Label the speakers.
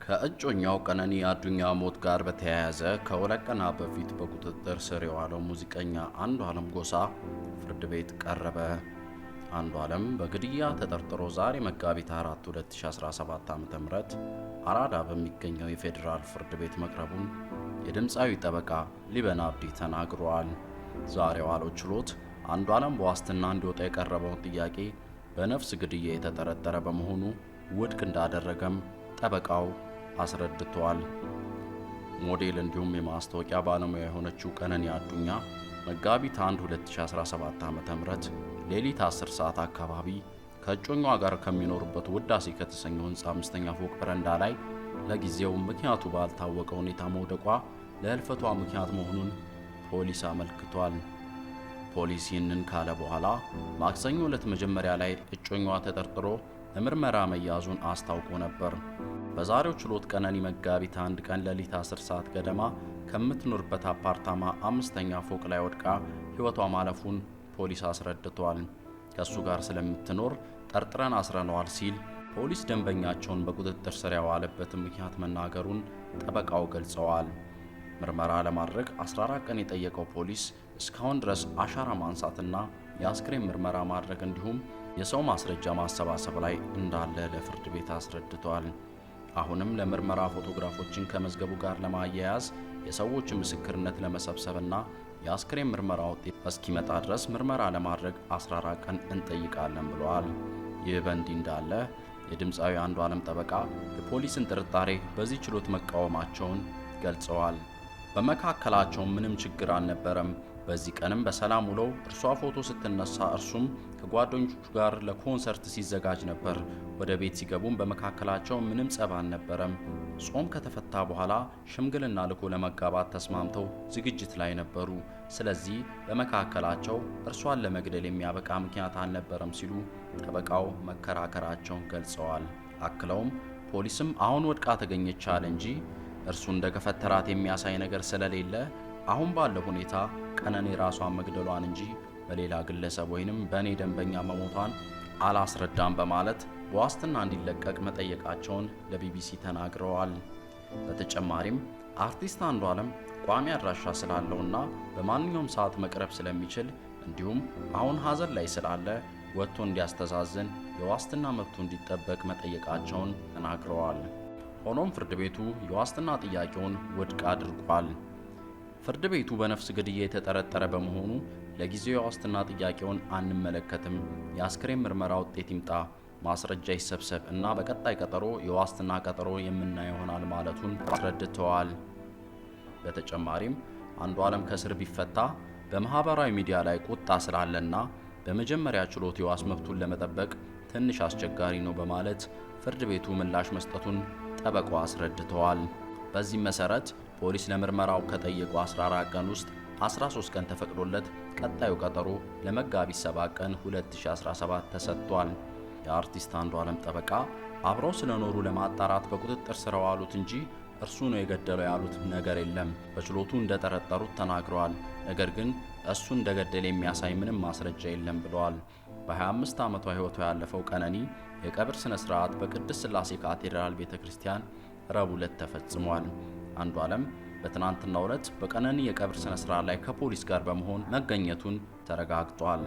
Speaker 1: ከእጮኛው ቀነኒ አዱኛ ሞት ጋር በተያያዘ ከሁለት ቀናት በፊት በቁጥጥር ስር የዋለው ሙዚቀኛ አንዱዓለም ጎሳ ፍርድ ቤት ቀረበ። አንዱዓለም በግድያ ተጠርጥሮ ዛሬ መጋቢት 4 2017 ዓ.ም አራዳ በሚገኘው የፌዴራል ፍርድ ቤት መቅረቡን የድምፃዊ ጠበቃ ሊበን አብዲ ተናግሯል። ዛሬ የዋለው ችሎት አንዱዓለም በዋስትና እንዲወጣ የቀረበውን ጥያቄ በነፍስ ግድያ የተጠረጠረ በመሆኑ ውድቅ እንዳደረገም ጠበቃው አስረድቷል። ሞዴል እንዲሁም የማስታወቂያ ባለሙያ የሆነችው ቀነኒ አዱኛ መጋቢት 1 2017 ዓ.ም ሌሊት 10 ሰዓት አካባቢ ከእጮኛዋ ጋር ከሚኖሩበት ውዳሴ ከተሰኘው ህንፃ 5ኛ ፎቅ በረንዳ ላይ ለጊዜው ምክንያቱ ባልታወቀ ሁኔታ መውደቋ ለህልፈቷ ምክንያት መሆኑን ፖሊስ አመልክቷል። ፖሊስ ይህንን ካለ በኋላ ማክሰኞ ዕለት መጀመሪያ ላይ እጮኛዋ ተጠርጥሮ ለምርመራ መያዙን አስታውቆ ነበር። በዛሬው ችሎት ቀነኒ መጋቢት 1 ቀን ሌሊት 10 ሰዓት ገደማ ከምትኖርበት አፓርታማ 5ኛ ፎቅ ላይ ወድቃ ህይወቷ ማለፉን ፖሊስ አስረድቷል። ከሱ ጋር ስለምትኖር ጠርጥረን አስረነዋል ሲል ፖሊስ ደንበኛቸውን በቁጥጥር ስር ያዋለበትን ምክንያት መናገሩን ጠበቃው ገልጸዋል። ምርመራ ለማድረግ 14 ቀን የጠየቀው ፖሊስ እስካሁን ድረስ አሻራ ማንሳትና የአስክሬን ምርመራ ማድረግ እንዲሁም የሰው ማስረጃ ማሰባሰብ ላይ እንዳለ ለፍርድ ቤት አስረድቷል። አሁንም ለምርመራ ፎቶግራፎችን ከመዝገቡ ጋር ለማያያዝ የሰዎች ምስክርነት ለመሰብሰብና የአስክሬን ምርመራ ውጤት እስኪመጣ ድረስ ምርመራ ለማድረግ 14 ቀን እንጠይቃለን ብለዋል። ይህ በእንዲህ እንዳለ የድምፃዊ አንዱዓለም ጠበቃ የፖሊስን ጥርጣሬ በዚህ ችሎት መቃወማቸውን ገልጸዋል። በመካከላቸው ምንም ችግር አልነበረም። በዚህ ቀንም በሰላም ውለው እርሷ ፎቶ ስትነሳ እርሱም ከጓደኞቹ ጋር ለኮንሰርት ሲዘጋጅ ነበር። ወደ ቤት ሲገቡም በመካከላቸው ምንም ጸብ አልነበረም። ጾም ከተፈታ በኋላ ሽምግልና ልኮ ለመጋባት ተስማምተው ዝግጅት ላይ ነበሩ። ስለዚህ በመካከላቸው እርሷን ለመግደል የሚያበቃ ምክንያት አልነበረም ሲሉ ጠበቃው መከራከራቸውን ገልጸዋል። አክለውም ፖሊስም አሁን ወድቃ ተገኘች አለ እንጂ እርሱ እንደገፈተራት የሚያሳይ ነገር ስለሌለ አሁን ባለው ሁኔታ ቀነኒ ራሷን መግደሏን እንጂ በሌላ ግለሰብ ወይንም በእኔ ደንበኛ መሞቷን አላስረዳም በማለት በዋስትና እንዲለቀቅ መጠየቃቸውን ለቢቢሲ ተናግረዋል። በተጨማሪም አርቲስት አንዱዓለም ቋሚ አድራሻ ስላለውና በማንኛውም ሰዓት መቅረብ ስለሚችል እንዲሁም አሁን ሀዘን ላይ ስላለ ወጥቶ እንዲያስተዛዝን የዋስትና መብቱ እንዲጠበቅ መጠየቃቸውን ተናግረዋል። ሆኖም ፍርድ ቤቱ የዋስትና ጥያቄውን ውድቅ አድርጓል። ፍርድ ቤቱ በነፍስ ግድያ የተጠረጠረ በመሆኑ ለጊዜው የዋስትና ጥያቄውን አንመለከትም፣ የአስክሬን ምርመራ ውጤት ይምጣ፣ ማስረጃ ይሰብሰብ እና በቀጣይ ቀጠሮ የዋስትና ቀጠሮ የምናየው ይሆናል ማለቱን አስረድተዋል። በተጨማሪም አንዱዓለም ከእስር ቢፈታ በማህበራዊ ሚዲያ ላይ ቁጣ ስላለና በመጀመሪያ ችሎት የዋስ መብቱን ለመጠበቅ ትንሽ አስቸጋሪ ነው በማለት ፍርድ ቤቱ ምላሽ መስጠቱን ጠበቃው አስረድተዋል። በዚህ መሰረት ፖሊስ ለምርመራው ከጠየቁ 14 ቀን ውስጥ 13 ቀን ተፈቅዶለት ቀጣዩ ቀጠሮ ለመጋቢት 7 ቀን 2017 ተሰጥቷል። የአርቲስት አንዱዓለም ጠበቃ አብረው ስለኖሩ ለማጣራት በቁጥጥር ስር ዋሉት እንጂ እርሱ ነው የገደለው ያሉት ነገር የለም። በችሎቱ እንደጠረጠሩት ተናግረዋል። ነገር ግን እሱ እንደገደለ የሚያሳይ ምንም ማስረጃ የለም ብለዋል። በ25 ዓመቷ ህይወቷ ያለፈው ቀነኒ የቀብር ስነ ስርዓት በቅድስት ሥላሴ ካቴድራል ቤተክርስቲያን ረቡዕ ዕለት ተፈጽሟል። አንዱዓለም በትናንትናው ዕለት በቀነኒ የቀብር ስነ ስርዓት ላይ ከፖሊስ ጋር በመሆን መገኘቱን ተረጋግጧል።